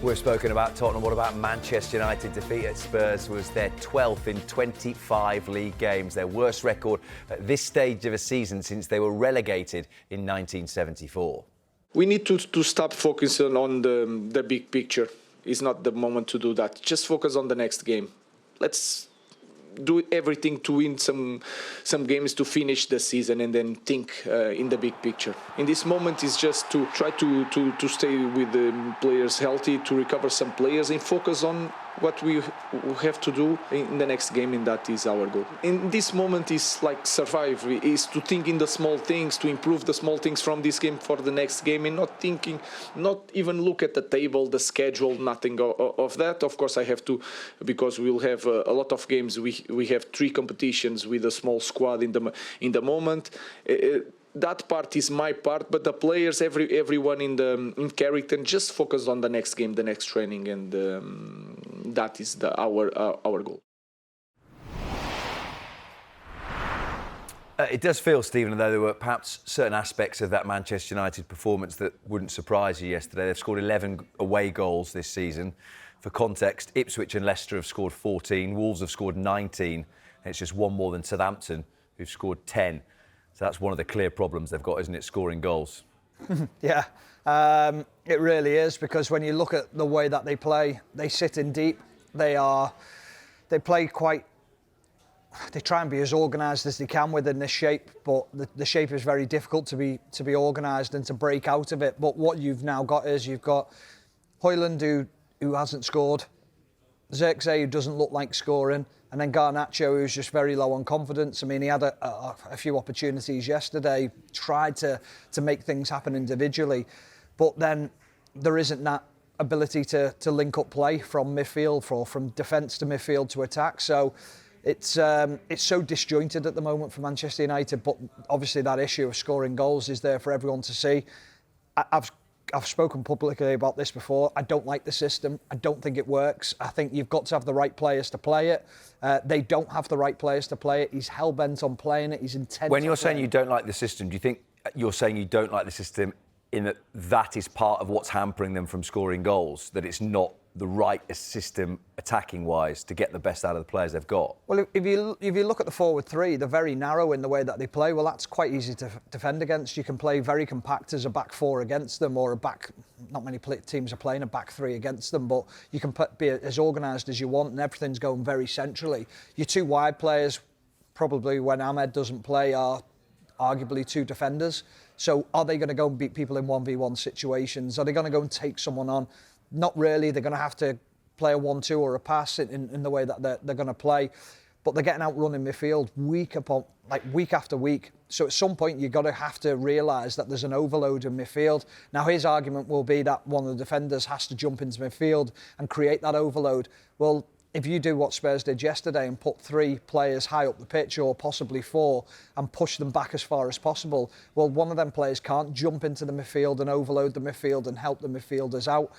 We've spoken about Tottenham. What about Manchester United? Defeat at Spurs was their 12th in 25 league games, their worst record at this stage of a season since they were relegated in 1974. We need to stop focusing on the big picture. It's not the moment to do that. Just focus on the next game. Let's do everything to win some games to finish the season and then think in the big picture. In this moment, it's just to try to stay with the players healthy, to recover some players and focus on what we have to do in the next game, and that is our goal. In this moment, is like survive, is to think in the small things, to improve the small things from this game for the next game, and not even look at the table, the schedule, nothing of that. Of course, I have to, because we'll have a lot of games. We have 3 competitions with a small squad in the moment. That part is my part, but the players, everyone in character, just focus on the next game, the next training, and that is our goal. It does feel, Stephen, though there were perhaps certain aspects of that Manchester United performance that wouldn't surprise you yesterday. They've scored 11 away goals this season. For context, Ipswich and Leicester have scored 14, Wolves have scored 19, and it's just one more than Southampton, who've scored 10. So that's one of the clear problems they've got, isn't it, scoring goals? Yeah, it really is, because when you look at the way that they play, they sit in deep. They play quite. They try and be as organised as they can within this shape, but the shape is very difficult to be organised and to break out of it. But what you've now got is you've got Højlund who hasn't scored, Zirkzee who doesn't look like scoring, and then Garnacho, who's just very low on confidence. I mean, he had a few opportunities yesterday, tried to make things happen individually, but then there isn't that ability to link up play from midfield, or from defence to midfield to attack. So it's so disjointed at the moment for Manchester United, but obviously that issue of scoring goals is there for everyone to see. I've spoken publicly about this before. I don't like the system. I don't think it works. I think you've got to have the right players to play it. They don't have the right players to play it. He's hell-bent on playing it. He's intent. When you're saying you don't like the system, do you think you're saying you don't like the system in that is part of what's hampering them from scoring goals, that it's not the right system attacking-wise to get the best out of the players they've got? Well, if you look at the forward 3, they're very narrow in the way that they play. Well, that's quite easy to defend against. You can play very compact as a back 4 against them, or not many teams are playing a back 3 against them, but you can be as organised as you want, and everything's going very centrally. Your 2 wide players, probably when Ahmed doesn't play, are arguably 2 defenders. So are they going to go and beat people in 1v1 situations? Are they going to go and take someone on? Not really. They're going to have to play a 1-2 or a pass in the way that they're going to play. But they're getting outrun in midfield week after week. So at some point, you've got to have to realise that there's an overload in midfield. Now, his argument will be that one of the defenders has to jump into midfield and create that overload. Well, if you do what Spurs did yesterday and put 3 players high up the pitch, or possibly 4, and push them back as far as possible, well, one of them players can't jump into the midfield and overload the midfield and help the midfielders out.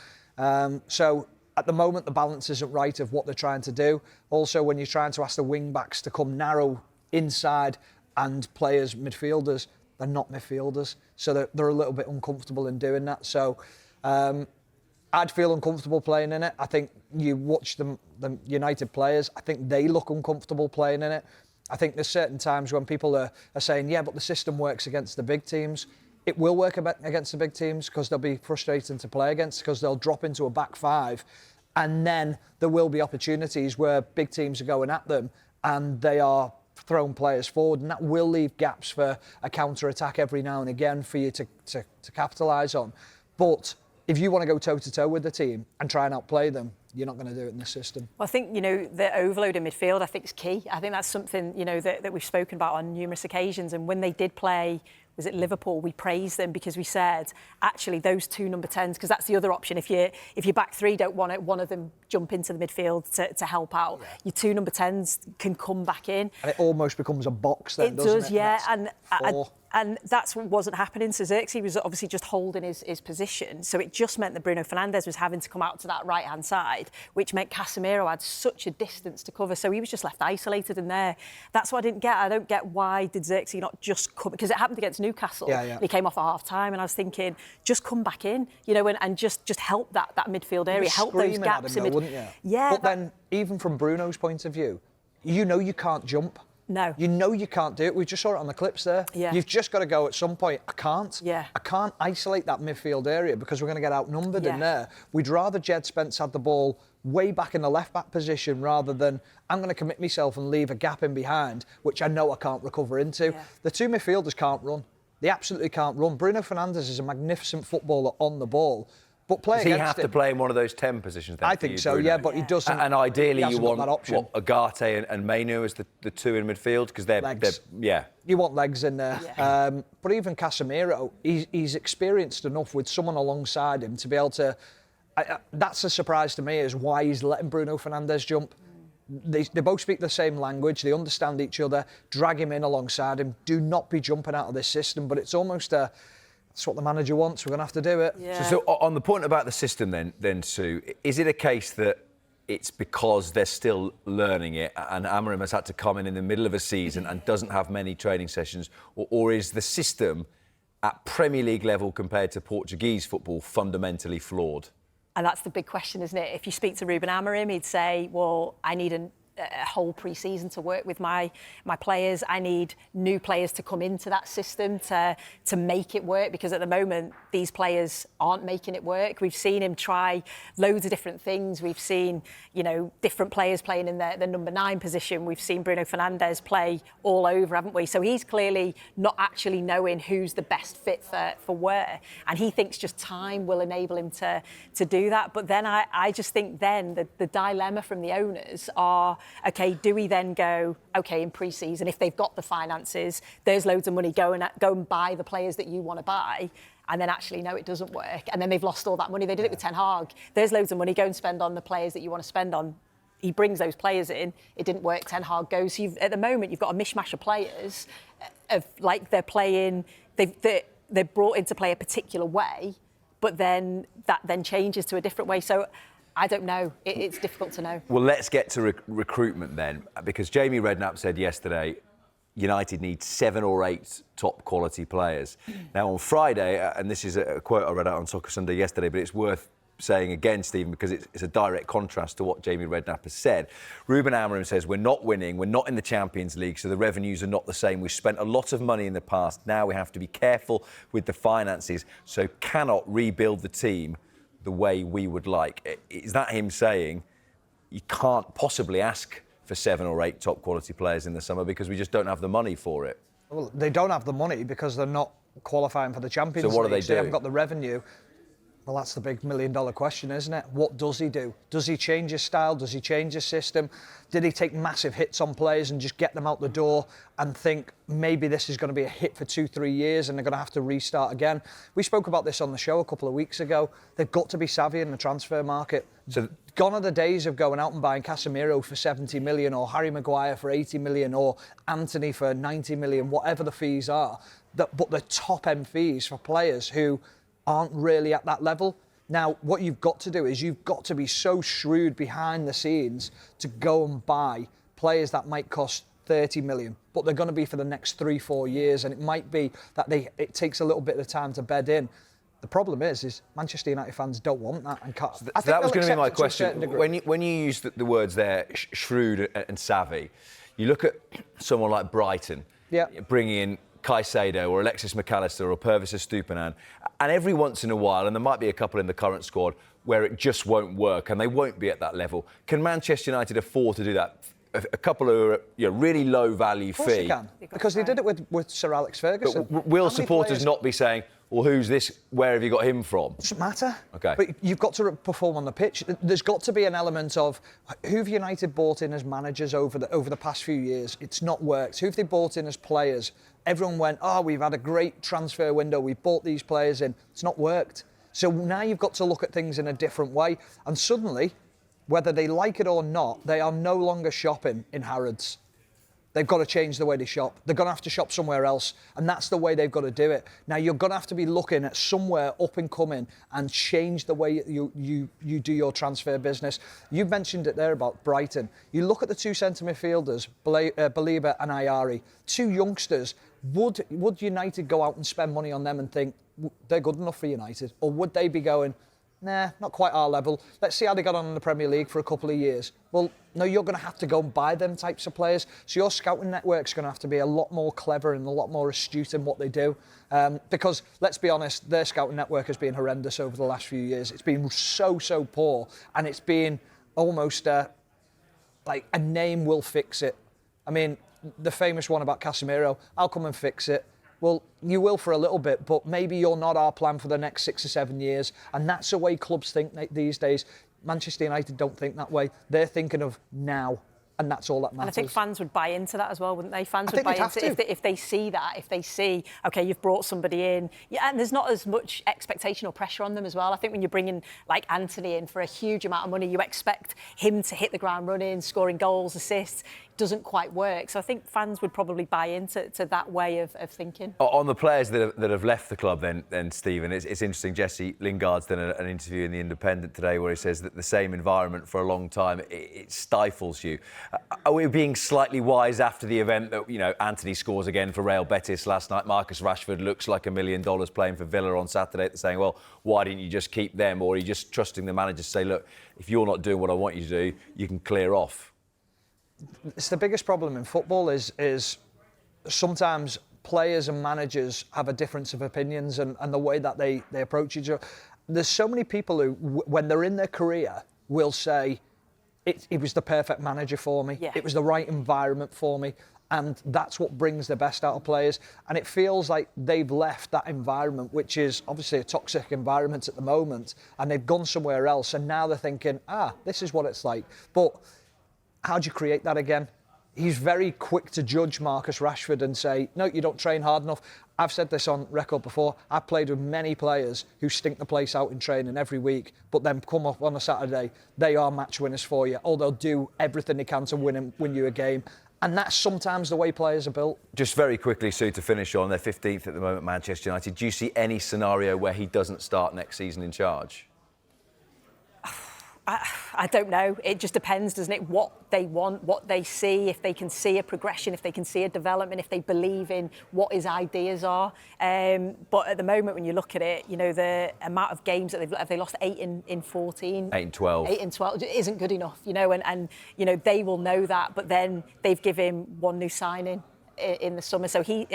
So at the moment, the balance isn't right of what they're trying to do. Also, when you're trying to ask the wing-backs to come narrow inside and play as midfielders, they're not midfielders. So they're a little bit uncomfortable in doing that. So I'd feel uncomfortable playing in it. I think you watch the United players, I think they look uncomfortable playing in it. I think there's certain times when people are saying, yeah, but the system works against the big teams. It will work against the big teams because they'll be frustrating to play against, because they'll drop into a back 5, and then there will be opportunities where big teams are going at them and they are throwing players forward, and that will leave gaps for a counter-attack every now and again for you to capitalise on. But if you want to go toe-to-toe with the team and try and outplay them, you're not going to do it in this system. Well, I think, the overload in midfield, I think, is key. I think that's something, that we've spoken about on numerous occasions. And when they did play, was it Liverpool, we praised them because we said, actually, those 2 number 10s, because that's the other option. If your back 3 don't want it, one of them jump into the midfield to help out. Yeah. Your 2 number 10s can come back in. And it almost becomes a box then, doesn't it? It does, yeah. And And that's what wasn't happening. So Xerxes was obviously just holding his position. So it just meant that Bruno Fernandes was having to come out to that right-hand side, which meant Casemiro had such a distance to cover. So he was just left isolated in there. That's what I didn't get. I don't get why did Xerxes not just come... Because it happened against Newcastle. Yeah. He came off at half-time and I was thinking, just come back in, you know, and just help that midfield area, help those gaps in wouldn't you? Yeah. But then, even from Bruno's point of view, you know you can't jump. No. You know you can't do it. We just saw it on the clips there. Yeah. You've just got to go at some point. I can't. Yeah. I can't isolate that midfield area because we're going to get outnumbered in Yeah. there. We'd rather Jed Spence had the ball way back in the left-back position rather than I'm going to commit myself and leave a gap in behind, which I know I can't recover into. Yeah. The two midfielders can't run. They absolutely can't run. Bruno Fernandes is a magnificent footballer on the ball. But Does he have to play in one of those 10 positions then? I think so, Bruno? yeah, but he doesn't. And ideally, you want that option. Agate and Mainu as the two in midfield because they're yeah. You want legs in there. Yeah. But even Casemiro, he's experienced enough with someone alongside him to be able to. That's a surprise to me, is why he's letting Bruno Fernandes jump. They both speak the same language. They understand each other. Drag him in alongside him. Do not be jumping out of this system. But it's almost that's what the manager wants. We're going to have to do it. Yeah. So on the point about the system then, Sue, is it a case that it's because they're still learning it and Amorim has had to come in the middle of a season and doesn't have many training sessions, or is the system at Premier League level compared to Portuguese football fundamentally flawed? And that's the big question, isn't it? If you speak to Ruben Amorim, he'd say, well, I need a whole pre-season to work with my players. I need new players to come into that system to make it work, because at the moment these players aren't making it work. We've seen him try loads of different things. We've seen, you know, different players playing in the number 9 position. We've seen Bruno Fernandes play all over, haven't we? So he's clearly not actually knowing who's the best fit for where, and he thinks just time will enable him to do that. But then I just think then the dilemma from the owners are, OK, do we then go, OK, in pre-season, if they've got the finances, there's loads of money, go and buy the players that you want to buy, and then actually, no, it doesn't work. And then they've lost all that money. They did it with Ten Hag. There's loads of money, go and spend on the players that you want to spend on. He brings those players in. It didn't work, Ten Hag goes. So at the moment, you've got a mishmash of players, of like they're playing, they're brought in to play a particular way, but then that then changes to a different way. So I don't know. It's difficult to know. Well, let's get to recruitment then, because Jamie Redknapp said yesterday United need 7 or 8 top quality players. Now on Friday, and this is a quote I read out on Soccer Sunday yesterday, but it's worth saying again, Stephen, because it's a direct contrast to what Jamie Redknapp has said. Ruben Amorim says we're not winning, we're not in the Champions League, so the revenues are not the same. We've spent a lot of money in the past. Now we have to be careful with the finances, so cannot rebuild the team the way we would like. Is that him saying you can't possibly ask for 7 or 8 top quality players in the summer because we just don't have the money for it? Well, they don't have the money because they're not qualifying for the Champions League. So what do they do? They haven't got the revenue. Well, that's the big $1 million question, isn't it? What does he do? Does he change his style? Does he change his system? Did he take massive hits on players and just get them out the door and think maybe this is going to be a hit for 2-3 years and they're going to have to restart again? We spoke about this on the show a couple of weeks ago. They've got to be savvy in the transfer market. So gone are the days of going out and buying Casemiro for 70 million or Harry Maguire for 80 million or Anthony for 90 million, whatever the fees are. But the top end fees for players who aren't really at that level. Now, what you've got to do is you've got to be so shrewd behind the scenes to go and buy players that might cost 30 million, but they're going to be for the next 3-4 years, and it might be that it takes a little bit of time to bed in. The problem is Manchester United fans don't want that and can't. So that was going to be my question. When you use the words there, shrewd and savvy, you look at someone like Brighton, bringing in Caicedo or Alexis McAllister or Purvis Estupiñán, and every once in a while, and there might be a couple in the current squad where it just won't work and they won't be at that level. Can Manchester United afford to do that? A couple of really low value fee. Of course they can, because they did it with Sir Alex Ferguson. But will supporters not be saying, well, who's this? Where have you got him from? Doesn't matter. Okay. But you've got to perform on the pitch. There's got to be an element of who've United bought in as managers over the past few years. It's not worked. Who've they bought in as players? Everyone went, we've had a great transfer window. We bought these players in. It's not worked. So now you've got to look at things in a different way. And suddenly, whether they like it or not, they are no longer shopping in Harrods. they've got to change the way they shop. They're going to have to shop somewhere else, and that's the way they've got to do it. Now, you're going to have to be looking at somewhere up and coming and change the way you do your transfer business. You've mentioned it there about Brighton. You look at the two centre midfielders, Belieber and Ayari, two youngsters. Would United go out and spend money on them and think they're good enough for United? Or would they be going, nah, not quite our level. Let's see how they got on in the Premier League for a couple of years. Well, no, you're going to have to go and buy them types of players. So your scouting network's going to have to be a lot more clever and a lot more astute in what they do. Because, let's be honest, their scouting network has been horrendous over the last few years. It's been so poor. And it's been almost like a name will fix it. I mean, the famous one about Casemiro, I'll come and fix it. Well, you will for a little bit, but maybe you're not our plan for the next 6 or 7 years. And that's the way clubs think these days. Manchester United don't think that way. They're thinking of now, and that's all that matters. And I think fans would buy into that as well, wouldn't they? Fans would buy into it if they see that, if they see, OK, you've brought somebody in. Yeah, and there's not as much expectation or pressure on them as well. I think when you're bringing, like, Anthony in for a huge amount of money, you expect him to hit the ground running, scoring goals, assists. Doesn't quite work. So I think fans would probably buy into that way of thinking. On the players that have left the club then Stephen, it's interesting. Jesse Lingard's done an interview in The Independent today where he says that the same environment for a long time, it stifles you. Are we being slightly wise after the event that, you know, Anthony scores again for Real Betis last night, Marcus Rashford looks like $1 million playing for Villa on Saturday, they're saying, well, why didn't you just keep them? Or are you just trusting the manager to say, look, if you're not doing what I want you to do, you can clear off? It's the biggest problem in football is sometimes players and managers have a difference of opinions and the way that they approach each other. There's so many people who, when they're in their career, will say, it was the perfect manager for me. Yeah. It was the right environment for me. And that's what brings the best out of players. And it feels like they've left that environment, which is obviously a toxic environment at the moment, and they've gone somewhere else. And now they're thinking, this is what it's like. But how do you create that again? He's very quick to judge Marcus Rashford and say, no, you don't train hard enough. I've said this on record before. I've played with many players who stink the place out in training every week, but then come up on a Saturday, they are match winners for you, or they'll do everything they can to win you a game. And that's sometimes the way players are built. Just very quickly, Sue, to finish on, they're 15th at the moment, Manchester United. Do you see any scenario where he doesn't start next season in charge? I don't know. It just depends, doesn't it? What they want, what they see, if they can see a progression, if they can see a development, if they believe in what his ideas are. But at the moment, when you look at it, you know, the amount of games that they lost 8 in 14. 8 and 12. 8 and 12 isn't good enough, you know, and you know, they will know that. But then they've given him one new signing in the summer, so he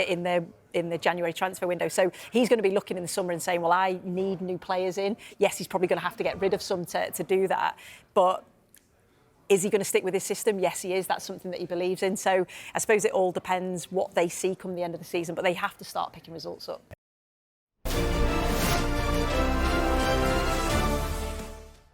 in the January transfer window. So he's going to be looking in the summer and saying, well, I need new players in. Yes, he's probably going to have to get rid of some to do that. But is he going to stick with his system? Yes, he is. That's something that he believes in. So I suppose it all depends what they see come the end of the season, but they have to start picking results up.